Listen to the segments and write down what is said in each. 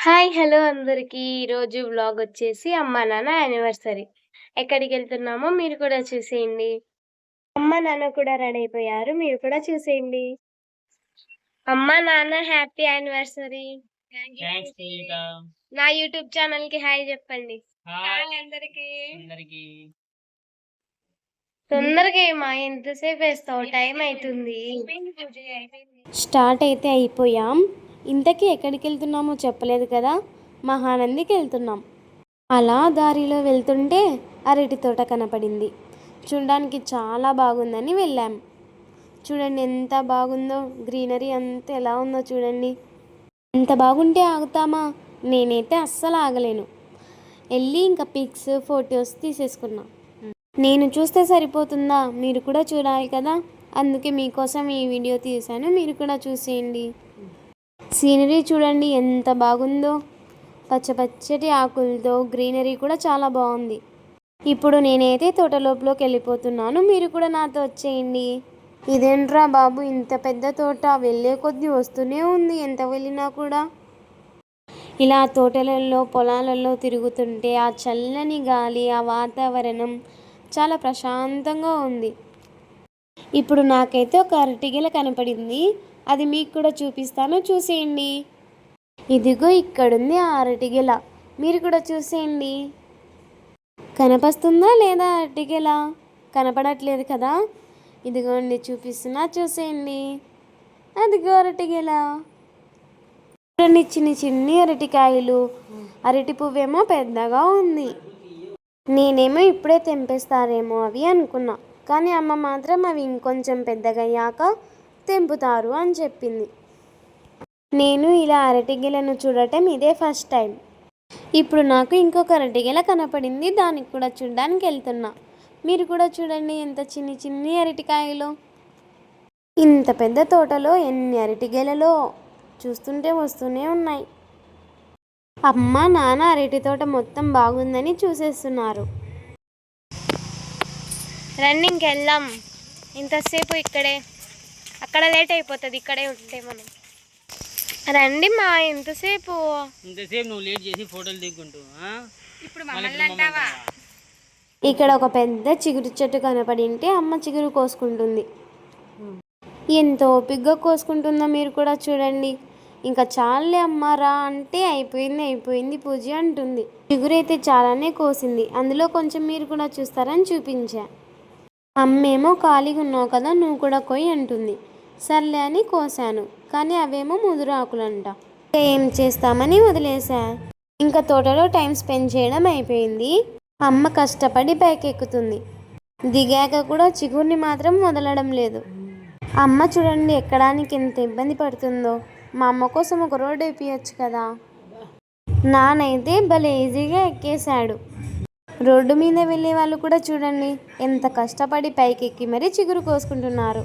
Hi! Hello అందరికీ. ఈరోజు వ్లాగొచ్చేసి అమ్మా, నాన్న యానివర్సరీ. ఎక్కడికెళ్తున్నామో మీరు కూడా చూసేయండి. అమ్మా, నాన్న కూడా రెడీ అయిపోయారు. మీరు కూడా చూసేయండి. అమ్మా, నాన్న హ్యాపీ యానివర్సరీ. థ్యాంక్స్ పూజిత. నా యూట్యూబ్ ఛానల్‌కి హాయ్ చెప్పండి. హాయ్ అందరికి. అందరికి. తొందరగా ఏమా ఎంతసేపు వేస్తావు? టైం అవుతుంది. స్టార్ట్ అయితే అయిపోయాం. ఇంతకీ ఎక్కడికి వెళ్తున్నామో చెప్పలేదు కదా, మహానందికి వెళ్తున్నాం. అలా దారిలో వెళ్తుంటే అరటి తోట కనపడింది. చూడడానికి చాలా బాగుందని వెళ్ళాం. చూడండి ఎంత బాగుందో, గ్రీనరీ అంతా ఎలా ఉందో చూడండి. ఎంత బాగుంటే ఆగుతామా? నేనైతే అస్సలు ఆగలేను. వెళ్ళి ఇంకా పిక్స్ ఫొటోస్ తీసేసుకున్నా. నేను చూస్తే సరిపోతుందా? మీరు కూడా చూడాలి కదా, అందుకే మీకోసం ఈ వీడియో తీశాను. మీరు కూడా చూసేయండి. సీనరీ చూడండి ఎంత బాగుందో, పచ్చపచ్చటి ఆకులతో గ్రీనరీ కూడా చాలా బాగుంది. ఇప్పుడు నేనైతే తోట లోపలికి వెళ్ళిపోతున్నాను. మీరు కూడా నాతో వచ్చేయండి. ఇదేంట్రా బాబు, ఇంత పెద్ద తోట, వెళ్ళే కొద్దీ వస్తూనే ఉంది ఎంత వెళ్ళినా కూడా. ఇలా తోటలలో పొలాలలో తిరుగుతుంటే ఆ చల్లని గాలి, ఆ వాతావరణం చాలా ప్రశాంతంగా ఉంది. ఇప్పుడు నాకైతే ఒక అరటిగెల కనపడింది. అది మీకు కూడా చూపిస్తాను, చూసేయండి. ఇదిగో ఇక్కడుంది ఆ అరటిగెల, మీరు కూడా చూసేయండి. కనపస్తుందా లేదా అరటిగెల? కనపడట్లేదు కదా, ఇదిగోండి చూపిస్తున్నా, చూసేయండి. అదిగో అరటిగెల. చూడండి చిన్ని చిన్ని అరటికాయలు, అరటి పువ్వేమో పెద్దగా ఉంది. నేనేమో ఇప్పుడే తెంపేస్తారేమో అవి అనుకున్నా, కానీ అమ్మ మాత్రం అవి ఇంకొంచెం పెద్దగయ్యాక తెంపుతారు అని చెప్పింది. నేను ఇలా అరటిగెలను చూడటం ఇదే ఫస్ట్ టైం. ఇప్పుడు నాకు ఇంకొక అరటిగెల కనపడింది, దానికి కూడా చూడడానికి వెళ్తున్నా. మీరు కూడా చూడండి ఎంత చిన్ని చిన్ని అరటికాయలు. ఇంత పెద్ద తోటలో ఎన్ని అరటిగెలలో, చూస్తుంటే వస్తూనే ఉన్నాయి. అమ్మ నాన్న అరటి తోట మొత్తం బాగుందని చూసేస్తున్నారు. రన్నింగ్కి వెళ్దాం. ఇంతసేపు ఇక్కడే, అక్కడ లేట్ అయిపోతుంది, ఇక్కడే ఉంటే మనం. రండి మా, ఎంతసేపు నువ్వు లేట్ చేసి ఫోటోలు దిక్కుంటూ ఇక్కడ ఒక పెద్ద చిగురు చెట్టు కనపడింటే అమ్మ చిగురు కోసుకుంటుంది. ఎంత ఓపిగ్గా కోసుకుంటుందో మీరు కూడా చూడండి. ఇంకా చాలే అమ్మ రా అంటే అయిపోయింది పూజ అంటుంది. చిగురైతే చాలానే కోసింది, అందులో కొంచెం మీరు కూడా చూస్తారని చూపించా. అమ్మేమో ఖాళీగా ఉన్నావు కదా, నువ్వు కూడా కొయ్యి అంటుంది. సర్లే అని కోసాను, కానీ అవేమో ముదురు ఆకులంట. ఏం చేస్తామని వదిలేసా. ఇంకా తోటలో టైం స్పెండ్ చేయడం అయిపోయింది. అమ్మ కష్టపడి పైకెక్కుతుంది. దిగాక కూడా చిగురిని మాత్రం వదలడం లేదు. అమ్మ చూడండి ఎక్కడానికి ఎంత ఇబ్బంది పడుతుందో. మా అమ్మ కోసం ఒక రోడ్డు వేయించచ్చు కదా. నానైతే భలే ఈజీగా ఎక్కేశాడు. రోడ్డు మీద వెళ్ళే వాళ్ళు కూడా చూడండి ఎంత కష్టపడి పైకెక్కి మరీ చిగురు కోసుకుంటున్నారు.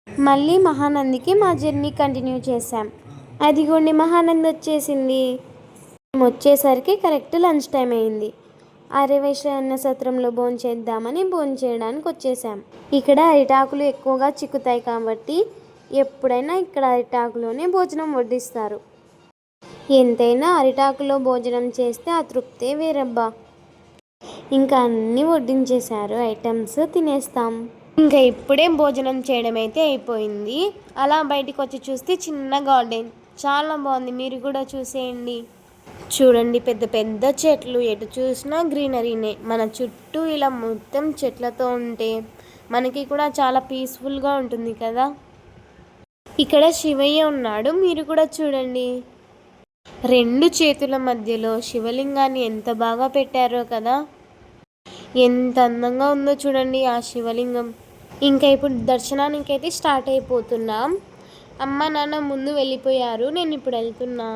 మళ్ళీ మహానందికి మా జర్నీ కంటిన్యూ చేశాం. అదిగోండి మహానంది వచ్చేసింది. మేము వచ్చేసరికి కరెక్ట్ లంచ్ టైం అయింది. ఆర్యవైశ్య అన్న సత్రంలో భోంచేద్దామని భోంచేయడానికి వచ్చేసాం. ఇక్కడ అరిటాకులు ఎక్కువగా చిక్కుతాయి కాబట్టి ఎప్పుడైనా ఇక్కడ అరిటాకులోనే భోజనం వడ్డిస్తారు. ఎంతైనా అరిటాకులో భోజనం చేస్తే ఆ తృప్తే వేరబ్బా. ఇంకా అన్నీ వడ్డించేశారు, ఐటమ్స్ తినేస్తాం. ఇంకా ఇప్పుడే భోజనం చేయడం అయితే అయిపోయింది. అలా బయటికి వచ్చి చూస్తే చిన్న గార్డెన్ చాలా బాగుంది, మీరు కూడా చూసేయండి. చూడండి పెద్ద పెద్ద చెట్లు, ఎటు చూసినా గ్రీనరీనే. మన చుట్టూ ఇలా మొత్తం చెట్లతో ఉంటే మనకి కూడా చాలా పీస్ఫుల్గా ఉంటుంది కదా. ఇక్కడ శివయ్య ఉన్నాడు, మీరు కూడా చూడండి. రెండు చేతుల మధ్యలో శివలింగాన్ని ఎంత బాగా పెట్టారో కదా, ఎంత అందంగా ఉందో చూడండి ఆ శివలింగం. ఇంకా ఇప్పుడు దర్శనానికి అయితే స్టార్ట్ అయిపోతున్నాం. అమ్మ నాన్న ముందు వెళ్ళిపోయారు, నేను ఇప్పుడు వెళ్తున్నా.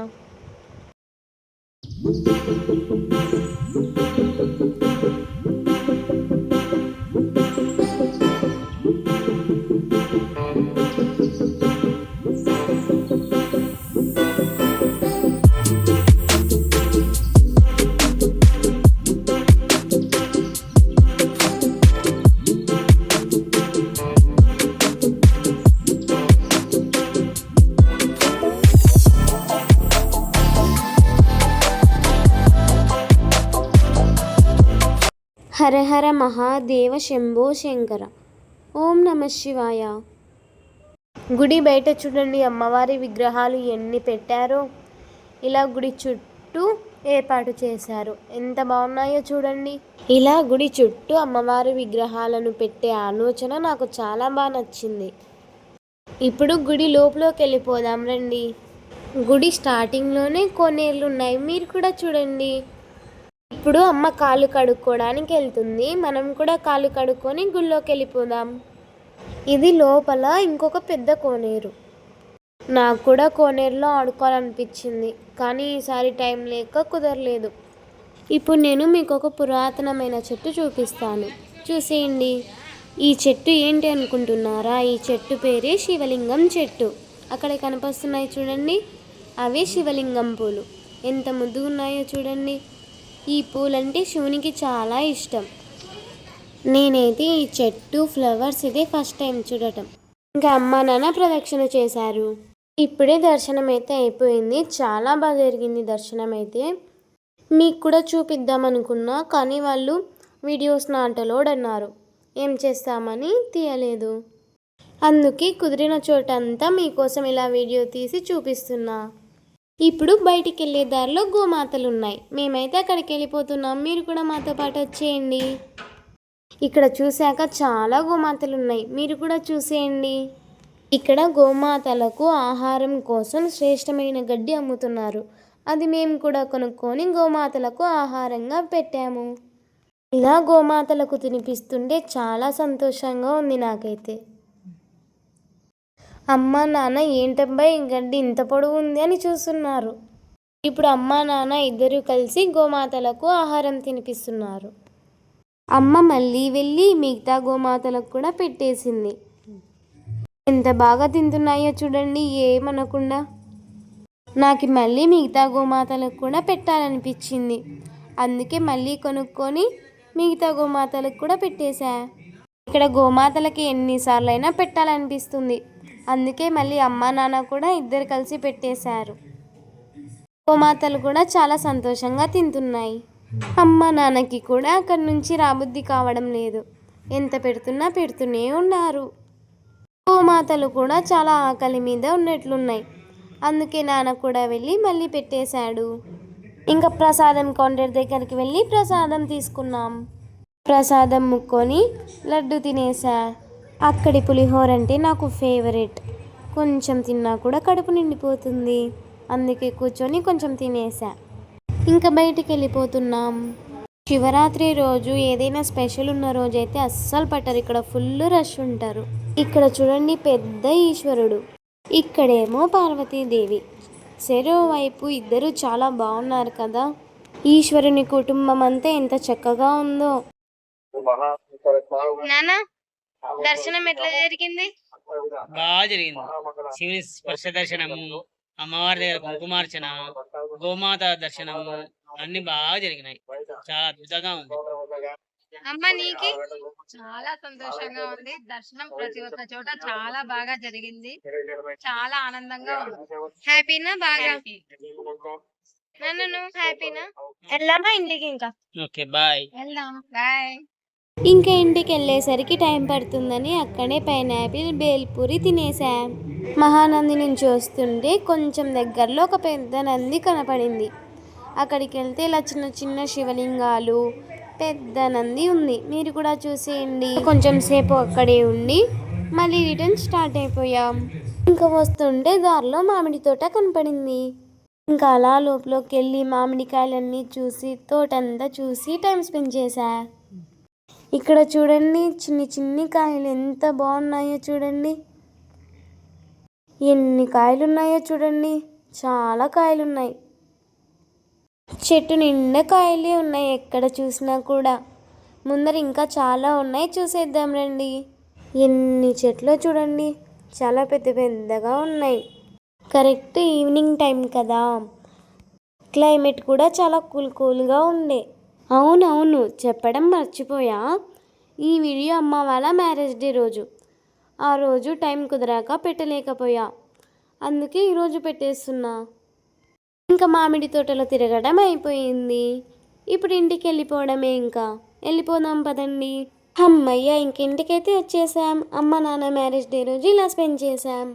హర హర మహాదేవ శంభో శంకర. ఓం నమ శివాయ. గుడి బయట చూడండి అమ్మవారి విగ్రహాలు ఎన్ని పెట్టారో. ఇలా గుడి చుట్టూ ఏర్పాటు చేశారు. ఎంత బాగున్నాయో చూడండి. ఇలా గుడి చుట్టూ అమ్మవారి విగ్రహాలను పెట్టే ఆలోచన నాకు చాలా బాగా నచ్చింది. ఇప్పుడు గుడి లోపలికి వెళ్ళిపోదాం రండి. గుడి స్టార్టింగ్లోనే కోనేరులు ఉన్నాయి, మీరు కూడా చూడండి. ఇప్పుడు అమ్మ కాళ్ళు కడుక్కోవడానికి వెళ్తుంది. మనం కూడా కాళ్ళు కడుక్కొని గుళ్ళోకి వెళ్ళిపోదాం. ఇది లోపల ఇంకొక పెద్ద కోనేరు. నాకు కూడా కోనేరులో ఆడుకోవాలనిపించింది, కానీ ఈసారి టైం లేక కుదరలేదు. ఇప్పుడు నేను మీకు ఒక పురాతనమైన చెట్టు చూపిస్తాను, చూసేయండి. ఈ చెట్టు ఏంటి అనుకుంటున్నారా? ఈ చెట్టు పేరే శివలింగం చెట్టు. అక్కడ కనిపిస్తున్నాయి చూడండి, అవే శివలింగం పూలు. ఎంత ముద్దుగా ఉన్నాయో చూడండి. ఈ పూలంటే శివునికి చాలా ఇష్టం. నేనైతే ఈ చెట్టు ఫ్లవర్స్ ఇదే ఫస్ట్ టైం చూడటం. ఇంకా అమ్మ నాన్న ప్రదక్షిణ చేశారు. ఇప్పుడే దర్శనం అయితే అయిపోయింది. చాలా బాగా జరిగింది దర్శనం అయితే. మీకు కూడా చూపిద్దాం అనుకున్నా, కానీ వాళ్ళు వీడియోస్ నాట్ అలౌడ్ అన్నారు. ఏం చేస్తామని తీయలేదు. అందుకే కుదిరిన చోటంతా మీకోసం ఇలా వీడియో తీసి చూపిస్తున్నా. ఇప్పుడు బయటికి వెళ్ళే దారిలో గోమాతలు ఉన్నాయి. మేమైతే అక్కడికి వెళ్ళిపోతున్నాం, మీరు కూడా మాతో పాటు వచ్చేయండి. ఇక్కడ చూశాక చాలా గోమాతలు ఉన్నాయి, మీరు కూడా చూసేయండి. ఇక్కడ గోమాతలకు ఆహారం కోసం శ్రేష్టమైన గడ్డి అమ్ముతున్నారు. అది మేము కూడా కొనుక్కొని గోమాతలకు ఆహారంగా పెట్టాము. ఇలా గోమాతలకు తినిపిస్తుంటే చాలా సంతోషంగా ఉంది నాకైతే. అమ్మ నాన్న ఏంటబ్బాయి గడ్డి ఇంత పొడవు ఉంది అని చూస్తున్నారు. ఇప్పుడు అమ్మ నాన్న ఇద్దరు కలిసి గోమాతలకు ఆహారం తినిపిస్తున్నారు. అమ్మ మళ్ళీ వెళ్ళి మిగతా గోమాతలకు కూడా పెట్టేసింది. ఎంత బాగా తింటున్నాయో చూడండి, ఏమనకుండా. నాకు మళ్ళీ మిగతా గోమాతలకు కూడా పెట్టాలనిపించింది. అందుకే మళ్ళీ కొనుక్కొని మిగతా గోమాతలకు కూడా పెట్టేశా. ఇక్కడ గోమాతలకి ఎన్నిసార్లు అయినా పెట్టాలనిపిస్తుంది. అందుకే మళ్ళీ అమ్మ నాన్న కూడా ఇద్దరు కలిసి పెట్టేశారు. గోమాతలు కూడా చాలా సంతోషంగా తింటున్నాయి. అమ్మ నాన్నకి కూడా అక్కడి నుంచి రాబుద్ధి కావడం లేదు. ఎంత పెడుతున్నా పెడుతూనే ఉన్నారు. గోమాతలు కూడా చాలా ఆకలి మీద ఉన్నట్లున్నాయి. అందుకే నాన్న కూడా వెళ్ళి మళ్ళీ పెట్టేశాడు. ఇంకా ప్రసాదం కౌంటర్ దగ్గరికి వెళ్ళి ప్రసాదం తీసుకున్నాం. ప్రసాదం ముక్కొని లడ్డు తినేసా. అక్కడి పులిహోర అంటే నాకు ఫేవరెట్. కొంచెం తిన్నా కూడా కడుపు నిండిపోతుంది. అందుకే కూర్చొని కొంచెం తినేసా. ఇంకా బయటికి వెళ్ళిపోతున్నాం. శివరాత్రి రోజు ఏదైనా స్పెషల్ ఉన్న రోజైతే అస్సలు పట్టరు. ఇక్కడ ఫుల్ రష్ ఉంటారు. ఇక్కడ చూడండి పెద్ద ఈశ్వరుడు, ఇక్కడేమో పార్వతీదేవి. వైపు ఇద్దరు చాలా బాగున్నారు కదా. ఈశ్వరుని కుటుంబం అంతా ఎంత చక్కగా ఉందో. నానా దర్శనం ఎట్లా జరిగింది? బాగా జరిగింది. శివుని స్పర్శ దర్శనము, అమ్మవారి దగ్గర కుంకుమార్చన, గోమాత దర్శనము అన్ని బాగా జరిగినాయి. చాలా అద్భుతంగా ఉంది. అమ్మ నీకి? చాలా సంతోషంగా ఉంది. దర్శనం ప్రతి ఒక్క చోట చాలా బాగా జరిగింది. చాలా ఆనందంగా ఉంది. హ్యాపీనా? బాగా హ్యాపీ. నన్ను హ్యాపీనా? వెళ్ళామా ఇంటికి? ఇంకా ఓకే బాయ్. వెళ్దాం. బాయ్. ఇంకా ఇంటికి వెళ్ళేసరికి టైం పడుతుందని అక్కడే పైనాపిల్ బేల్పూరి తినేసా. మహానంది నుంచి వస్తుంటే కొంచెం దగ్గరలో ఒక పెద్ద నంది కనపడింది. అక్కడికి వెళ్తే ఇలా చిన్న చిన్న శివలింగాలు, పెద్ద నంది ఉంది, మీరు కూడా చూసేయండి. కొంచెం సేపు అక్కడే ఉండి మళ్ళీ రిటర్న్ స్టార్ట్ అయిపోయాం. ఇంకా వస్తుంటే దారిలో మామిడి తోట కనపడింది. ఇంకా అలా లోపలికి వెళ్ళి మామిడికాయలన్నీ చూసి తోటంతా చూసి టైం స్పెండ్ చేశా. ఇక్కడ చూడండి చిన్ని చిన్ని కాయలు ఎంత బాగున్నాయో చూడండి. ఎన్ని కాయలు ఉన్నాయో చూడండి, చాలా కాయలు ఉన్నాయి. చెట్టు నిండా కాయలే ఉన్నాయి ఎక్కడ చూసినా కూడా. ముందర ఇంకా చాలా ఉన్నాయి, చూసేద్దాం రండి. ఎన్ని చెట్లు చూడండి, చాలా పెద్ద పెద్దగా ఉన్నాయి. కరెక్ట్ ఈవినింగ్ టైం కదా, క్లైమేట్ కూడా చాలా కూల్గా ఉండే. అవునవును చెప్పడం మర్చిపోయా, ఈ వీడియో అమ్మ వాళ్ళ మ్యారేజ్ డే రోజు. ఆ రోజు టైం కుదరాక పెట్టలేకపోయా, అందుకే ఈరోజు పెట్టేస్తున్నా. ఇంకా మామిడి తోటలో తిరగడం అయిపోయింది. ఇప్పుడు ఇంటికి వెళ్ళిపోవడమే. ఇంకా వెళ్ళిపోదాం పదండి. అమ్మయ్య, ఇంకింటికైతే వచ్చేసాం. అమ్మ నాన్న మ్యారేజ్ డే రోజు ఇలా స్పెండ్ చేసాం.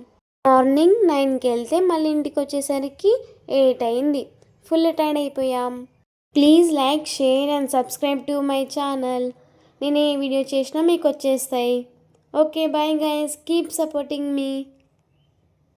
మార్నింగ్ 9కి వెళ్తే మళ్ళీ ఇంటికి వచ్చేసరికి 8 అయింది. ఫుల్ టైర్డ్ అయిపోయాం. Please like, share and subscribe to my channel. నేను ఏ వీడియో చేసినా మీకు వచ్చేస్తాయి. Okay, bye guys, keep supporting మీ.